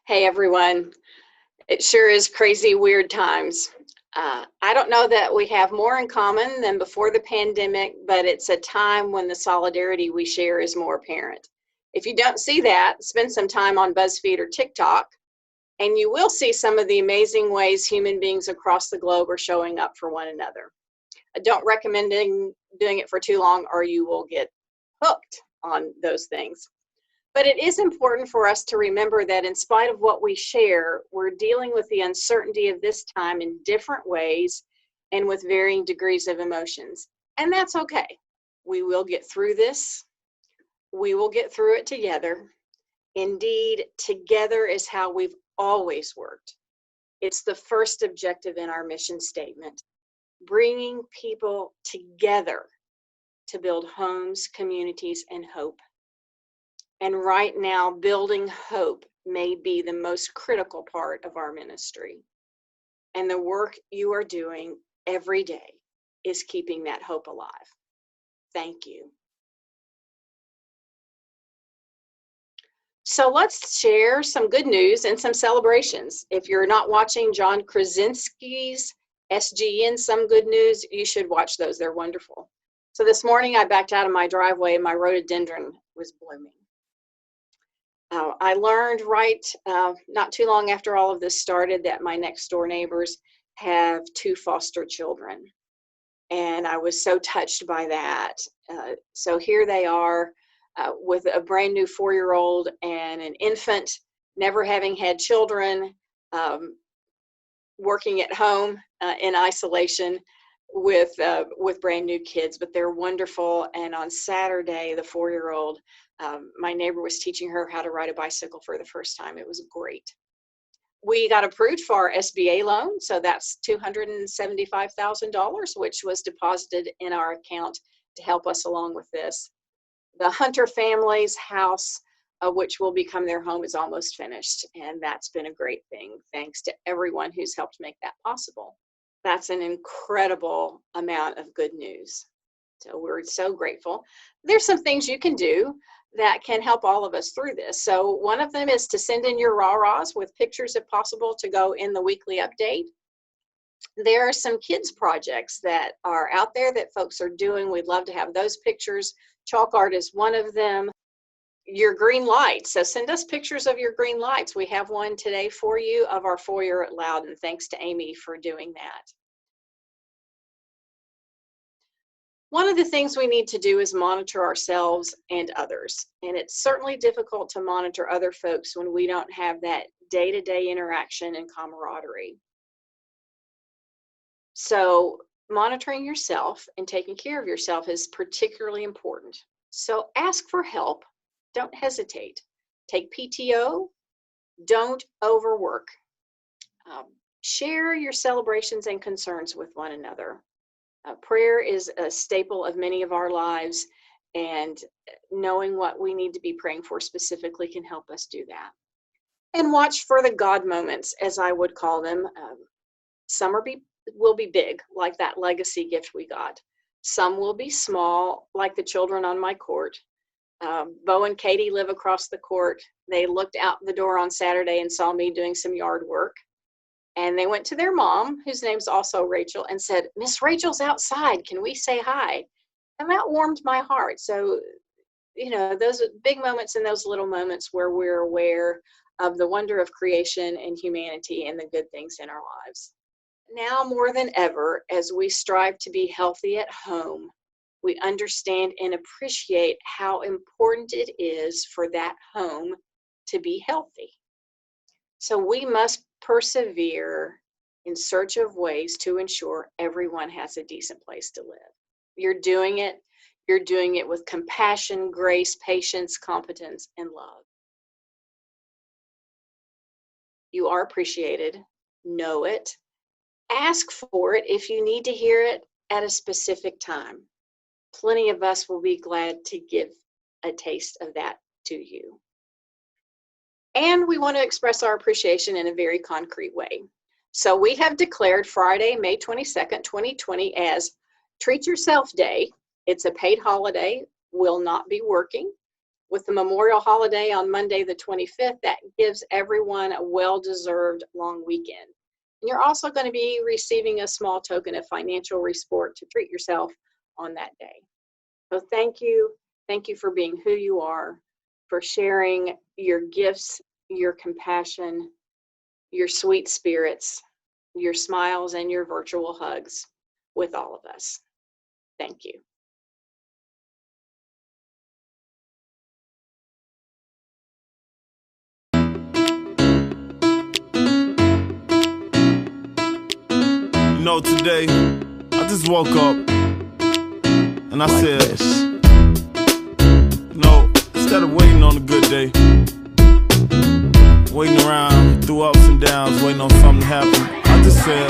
Hey everyone, it sure is crazy, weird times. I don't know that we have more in common than before the pandemic, but it's a time when the solidarity we share is more apparent. If you don't see that, spend some time on BuzzFeed or TikTok, and you will see some of the amazing ways human beings across the globe are showing up for one another. I don't recommend doing it for too long, or you will get hooked on those things. But it is important for us to remember that in spite of what we share, we're dealing with the uncertainty of this time in different ways and with varying degrees of emotions. And that's okay. We will get through this. We will get through it together. Indeed, together is how we've always worked. It's the first objective in our mission statement, bringing people together to build homes, communities, and hope. And right now, building hope may be the most critical part of our ministry. And the work you are doing every day is keeping that hope alive. Thank you. So let's share some good news and some celebrations. If you're not watching John Krasinski's SGN Some Good News, you should watch those. They're wonderful. So this morning I backed out of my driveway and my rhododendron was blooming. I learned not too long after all of this started that my next door neighbors have 2 foster children. And I was so touched by that. So here they are with a brand new 4-year-old and an infant, never having had children, working at home in isolation with brand new kids, but they're wonderful. And on Saturday, the 4-year-old, my neighbor was teaching her how to ride a bicycle for the first time. It was great. We got approved for our SBA loan, so that's $275,000, which was deposited in our account to help us along with this. The Hunter family's house, which will become their home, is almost finished, and that's been a great thing. Thanks to everyone who's helped make that possible. That's an incredible amount of good news. So we're so grateful. There's some things you can do that can help all of us through this. So one of them is to send in your rah-rahs with pictures if possible to go in the weekly update. There are some kids projects that are out there that folks are doing. We'd love to have those pictures. Chalk art is one of them. Your green lights. So send us pictures of your green lights. We have one today for you of our foyer at Loud, and thanks to Amy for doing that. One of the things we need to do is monitor ourselves and others. And it's certainly difficult to monitor other folks when we don't have that day-to-day interaction and camaraderie. So monitoring yourself and taking care of yourself is particularly important. So ask for help. Don't hesitate. Take PTO. Don't overwork. Share your celebrations and concerns with one another. Prayer is a staple of many of our lives, and knowing what we need to be praying for specifically can help us do that. And watch for the God moments, as I would call them. Some will be big, like that legacy gift we got. Some will be small, like the children on my court. Bo and Katie live across the court. They looked out the door on Saturday and saw me doing some yard work. And they went to their mom, whose name's also Rachel, and said, "Miss Rachel's outside. Can we say hi?" And that warmed my heart. So, those big moments and those little moments where we're aware of the wonder of creation and humanity and the good things in our lives. Now more than ever, as we strive to be healthy at home, we understand and appreciate how important it is for that home to be healthy. So we must persevere in search of ways to ensure everyone has a decent place to live. You're doing it with compassion, grace, patience, competence, and love. You are appreciated. Know it. Ask for it if you need to hear it at a specific time. Plenty of us will be glad to give a taste of that to you. And we want to express our appreciation in a very concrete way. So we have declared Friday, May 22nd, 2020 as Treat Yourself Day. It's a paid holiday, will not be working. With the Memorial holiday on Monday the 25th, that gives everyone a well-deserved long weekend. And you're also going to be receiving a small token of financial reward to treat yourself on that day. So thank you. Thank you for being who you are, for sharing your gifts, your compassion, your sweet spirits, your smiles, and your virtual hugs with all of us. Thank you. You know, today, I just woke up and I said, you know, instead of waiting on a good day, waiting around through ups and downs, waiting on something to happen, I just said,